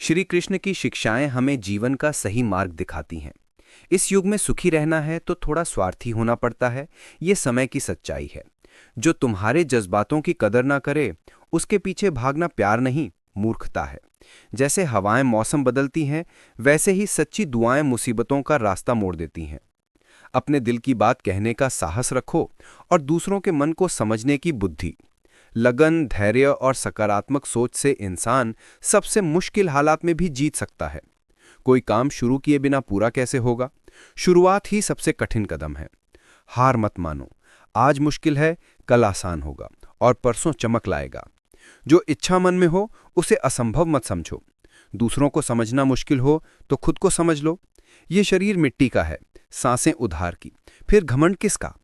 श्री कृष्ण की शिक्षाएं हमें जीवन का सही मार्ग दिखाती हैं। इस युग में सुखी रहना है तो थोड़ा स्वार्थी होना पड़ता है। ये समय की सच्चाई है। जो तुम्हारे जज्बातों की कदर ना करे, उसके पीछे भागना प्यार नहीं, मूर्खता है। जैसे हवाएं मौसम बदलती हैं, वैसे ही सच्ची दुआएं मुसीबतों का रास्ता मोड़ देती हैं। अपने दिल की बात कहने का साहस रखो और दूसरों के मन को समझने की बुद्धि। लगन, धैर्य और सकारात्मक सोच से इंसान सबसे मुश्किल हालात में भी जीत सकता है। कोई काम शुरू किए बिना पूरा कैसे होगा? शुरुआत ही सबसे कठिन कदम है। हार मत मानो। आज मुश्किल है, कल आसान होगा और परसों चमक लाएगा। जो इच्छा मन में हो, उसे असंभव मत समझो। दूसरों को समझना मुश्किल हो तो खुद को समझ लो। ये शरीर मिट्टी का है, सांसें उधार की, फिर घमंड किसका?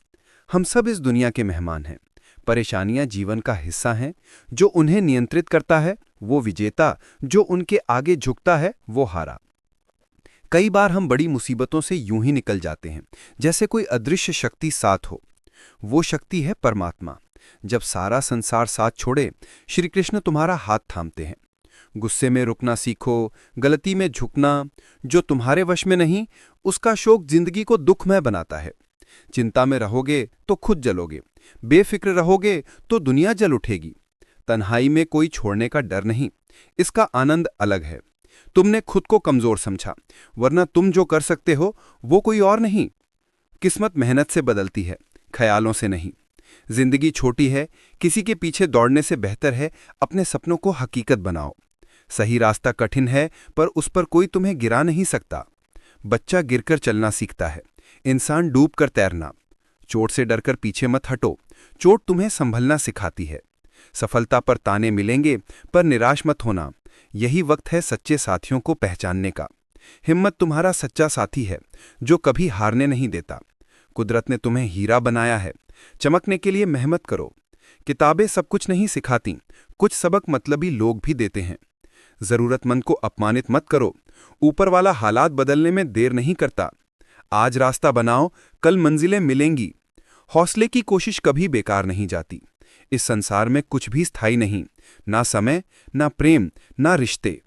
हम सब इस दुनिया के मेहमान हैं। परेशानियां जीवन का हिस्सा हैं। जो उन्हें नियंत्रित करता है वो विजेता, जो उनके आगे झुकता है वो हारा। कई बार हम बड़ी मुसीबतों से यूं ही निकल जाते हैं, जैसे कोई अदृश्य शक्ति साथ हो। वो शक्ति है परमात्मा। जब सारा संसार साथ छोड़े, श्री कृष्ण तुम्हारा हाथ थामते हैं। गुस्से में रुकना सीखो, गलती में झुकना। जो तुम्हारे वश में नहीं, उसका शोक जिंदगी को दुखमय बनाता है। चिंता में रहोगे तो खुद जलोगे, बेफिक्र रहोगे तो दुनिया जल उठेगी। तन्हाई में कोई छोड़ने का डर नहीं, इसका आनंद अलग है। तुमने खुद को कमजोर समझा, वरना तुम जो कर सकते हो वो कोई और नहीं। किस्मत मेहनत से बदलती है, ख्यालों से नहीं। जिंदगी छोटी है, किसी के पीछे दौड़ने से बेहतर है अपने सपनों को हकीकत बनाओ। सही रास्ता कठिन है, पर उस पर कोई तुम्हें गिरा नहीं सकता। बच्चा गिरकर चलना सीखता है, इंसान डूबकर तैरना। चोट से डरकर पीछे मत हटो, चोट तुम्हें संभलना सिखाती है। सफलता पर ताने मिलेंगे, पर निराश मत होना। यही वक्त है सच्चे साथियों को पहचानने का। हिम्मत तुम्हारा सच्चा साथी है, जो कभी हारने नहीं देता। कुदरत ने तुम्हें हीरा बनाया है, चमकने के लिए मेहनत करो। किताबें सब कुछ नहीं सिखाती, कुछ सबक मतलबी लोग भी देते हैं। जरूरतमंद को अपमानित मत करो, ऊपर वाला हालात बदलने में देर नहीं करता। आज रास्ता बनाओ, कल मंजिलें मिलेंगी। हौसले की कोशिश कभी बेकार नहीं जाती। इस संसार में कुछ भी स्थायी नहीं, ना समय, ना प्रेम, ना रिश्ते।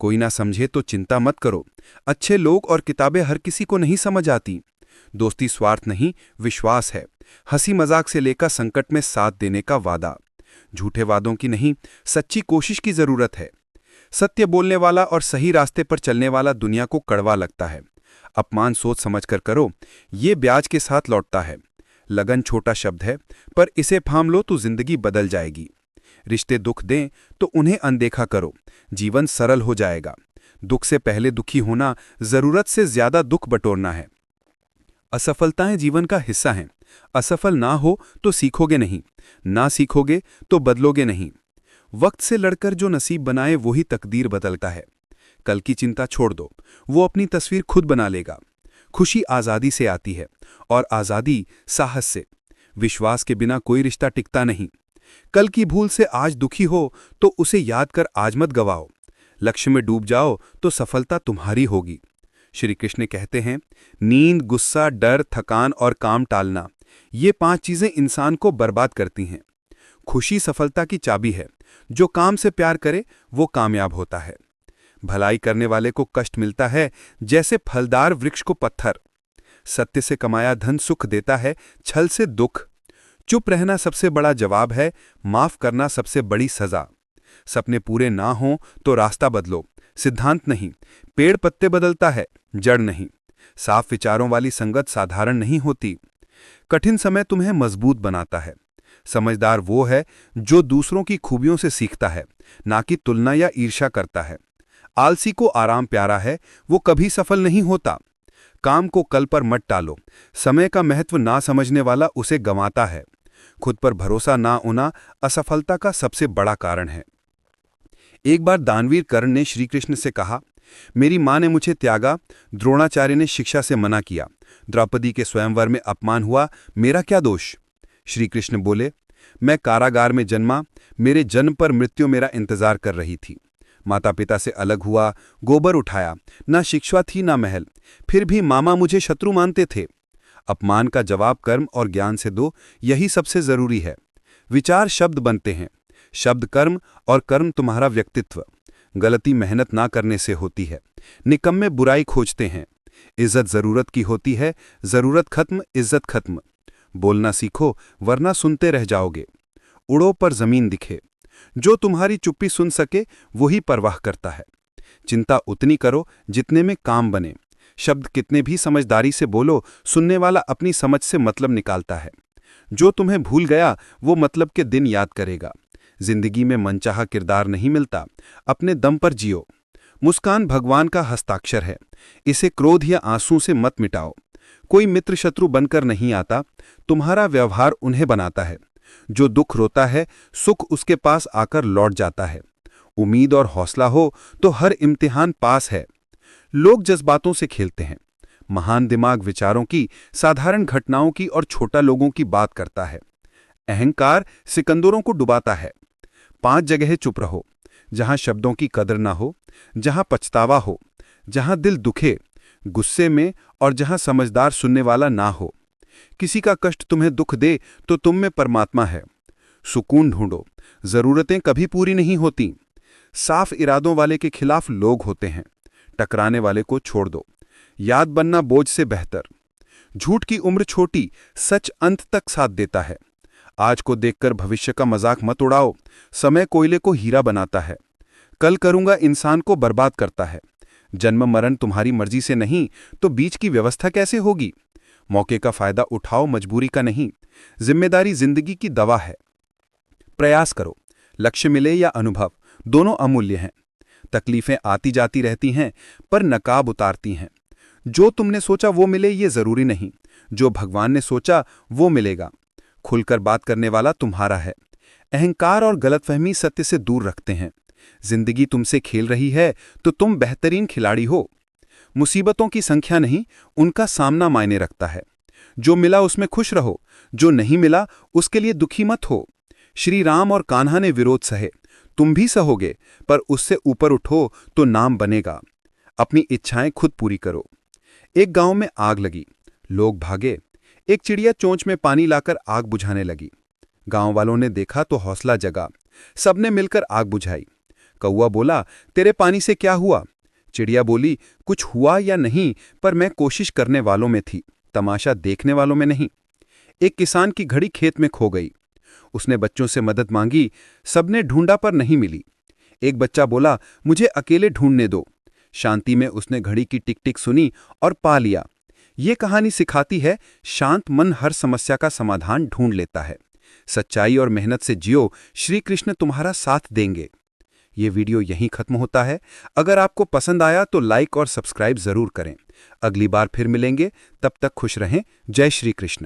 कोई ना समझे तो चिंता मत करो। अच्छे लोग और किताबें हर किसी को नहीं समझ आती। दोस्ती स्वार्थ नहीं, विश्वास है। हंसी मजाक से लेकर संकट में साथ देने का वादा। झूठे वादों की नहीं, सच्ची कोशिश की जरूरत है। सत्य बोलने वाला और सही रास्ते पर चलने वाला दुनिया को कड़वा लगता है। अपमान सोच समझकर करो, ये ब्याज के साथ लौटता है। लगन छोटा शब्द है, पर इसे थाम लो तो जिंदगी बदल जाएगी। रिश्ते दुख दें तो उन्हें अनदेखा करो, जीवन सरल हो जाएगा। दुख से पहले दुखी होना, जरूरत से ज्यादा दुख बटोरना है। असफलताएं जीवन का हिस्सा हैं। असफल ना हो तो सीखोगे नहीं, ना सीखोगे तो बदलोगे नहीं। वक्त से लड़कर जो नसीब बनाए वही तकदीर बदलता है। कल की चिंता छोड़ दो, वो अपनी तस्वीर खुद बना लेगा। खुशी आज़ादी से आती है, और आज़ादी साहस से। विश्वास के बिना कोई रिश्ता टिकता नहीं। कल की भूल से आज दुखी हो तो उसे याद कर आज मत गवाओ। लक्ष्य में डूब जाओ तो सफलता तुम्हारी होगी। श्री कृष्ण कहते हैं, नींद, गुस्सा, डर, थकान और काम टालना, ये 5 चीजें इंसान को बर्बाद करती हैं। खुशी सफलता की चाबी है। जो काम से प्यार करे वो कामयाब होता है। भलाई करने वाले को कष्ट मिलता है, जैसे फलदार वृक्ष को पत्थर। सत्य से कमाया धन सुख देता है, छल से दुख। चुप रहना सबसे बड़ा जवाब है, माफ करना सबसे बड़ी सजा। सपने पूरे ना हों तो रास्ता बदलो, सिद्धांत नहीं। पेड़ पत्ते बदलता है, जड़ नहीं। साफ विचारों वाली संगत साधारण नहीं होती। कठिन समय तुम्हें मजबूत बनाता है। समझदार वो है जो दूसरों की खूबियों से सीखता है, ना कि तुलना या ईर्ष्या करता है। आलसी को आराम प्यारा है, वो कभी सफल नहीं होता। काम को कल पर मत टालो, समय का महत्व ना समझने वाला उसे गंवाता है। खुद पर भरोसा ना होना असफलता का सबसे बड़ा कारण है। एक बार दानवीर कर्ण ने श्री कृष्ण से कहा, मेरी मां ने मुझे त्यागा, द्रोणाचार्य ने शिक्षा से मना किया, द्रौपदी के स्वयंवर में अपमान हुआ, मेरा क्या दोष? श्री कृष्ण बोले, मैं कारागार में जन्मा, मेरे जन्म पर मृत्यु मेरा इंतजार कर रही थी। माता पिता से अलग हुआ, गोबर उठाया, ना शिक्षा थी ना महल, फिर भी मामा मुझे शत्रु मानते थे। अपमान का जवाब कर्म और ज्ञान से दो, यही सबसे जरूरी है। विचार शब्द बनते हैं, शब्द कर्म, और कर्म तुम्हारा व्यक्तित्व। गलती मेहनत ना करने से होती है, निकम्मे बुराई खोजते हैं। इज्जत जरूरत की होती है, जरूरत खत्म इज्जत खत्म। बोलना सीखो वरना सुनते रह जाओगे। उड़ो पर जमीन दिखे। जो तुम्हारी चुप्पी सुन सके वही परवाह करता है। चिंता उतनी करो जितने में काम बने। शब्द कितने भी समझदारी से बोलो, सुनने वाला अपनी समझ से मतलब निकालता है। जो तुम्हें भूल गया वो मतलब के दिन याद करेगा। जिंदगी में मनचाहा किरदार नहीं मिलता, अपने दम पर जियो। मुस्कान भगवान का हस्ताक्षर है, इसे क्रोध या आंसू से मत मिटाओ। कोई मित्र शत्रु बनकर नहीं आता, तुम्हारा व्यवहार उन्हें बनाता है। जो दुख रोता है सुख उसके पास आकर लौट जाता है। उम्मीद और हौसला हो तो हर इम्तिहान पास है। लोग जज्बातों से खेलते हैं। महान दिमाग विचारों की, साधारण घटनाओं की और छोटा लोगों की बात करता है। अहंकार सिकंदरों को डुबाता है। 5 जगह चुप रहो, जहां शब्दों की कदर ना हो, जहां पछतावा हो, जहां दिल दुखे, गुस्से में, और जहां समझदार सुनने वाला ना हो। किसी का कष्ट तुम्हें दुख दे तो तुम में परमात्मा है। सुकून ढूंढो, जरूरतें कभी पूरी नहीं होती। साफ इरादों वाले के खिलाफ लोग होते हैं। टकराने वाले को छोड़ दो। याद बनना बोझ से बेहतर। झूठ की उम्र छोटी, सच अंत तक साथ देता है। आज को देखकर भविष्य का मजाक मत उड़ाओ। समय कोयले को हीरा बनाता है। कल करूंगा इंसान को बर्बाद करता है। जन्म मरण तुम्हारी मर्जी से नहीं तो बीच की व्यवस्था कैसे होगी। मौके का फायदा उठाओ, मजबूरी का नहीं। जिम्मेदारी जिंदगी की दवा है। प्रयास करो, लक्ष्य मिले या अनुभव, दोनों अमूल्य हैं। तकलीफें आती जाती रहती हैं पर नकाब उतारती हैं। जो तुमने सोचा वो मिले ये जरूरी नहीं, जो भगवान ने सोचा वो मिलेगा। खुलकर बात करने वाला तुम्हारा है। अहंकार और गलतफहमी सत्य से दूर रखते हैं। जिंदगी तुमसे खेल रही है तो तुम बेहतरीन खिलाड़ी हो। मुसीबतों की संख्या नहीं, उनका सामना मायने रखता है। जो मिला उसमें खुश रहो, जो नहीं मिला उसके लिए दुखी मत हो। श्री राम और कान्हा ने विरोध सहे, तुम भी सहोगे, पर उससे ऊपर उठो तो नाम बनेगा। अपनी इच्छाएं खुद पूरी करो। एक गांव में आग लगी, लोग भागे। एक चिड़िया चोंच में पानी लाकर आग बुझाने लगी। गांव वालों ने देखा तो हौसला जगा, सबने मिलकर आग बुझाई। कौवा बोला, तेरे पानी से क्या हुआ? चिड़िया बोली, कुछ हुआ या नहीं, पर मैं कोशिश करने वालों में थी, तमाशा देखने वालों में नहीं। एक किसान की घड़ी खेत में खो गई। उसने बच्चों से मदद मांगी, सबने ढूंढा पर नहीं मिली। एक बच्चा बोला, मुझे अकेले ढूंढने दो। शांति में उसने घड़ी की टिक टिक सुनी और पा लिया। ये कहानी सिखाती है, शांत मन हर समस्या का समाधान ढूंढ लेता है। सच्चाई और मेहनत से जियो, श्री कृष्ण तुम्हारा साथ देंगे। ये वीडियो यहीं खत्म होता है। अगर आपको पसंद आया तो लाइक और सब्सक्राइब जरूर करें। अगली बार फिर मिलेंगे, तब तक खुश रहें। जय श्री कृष्ण।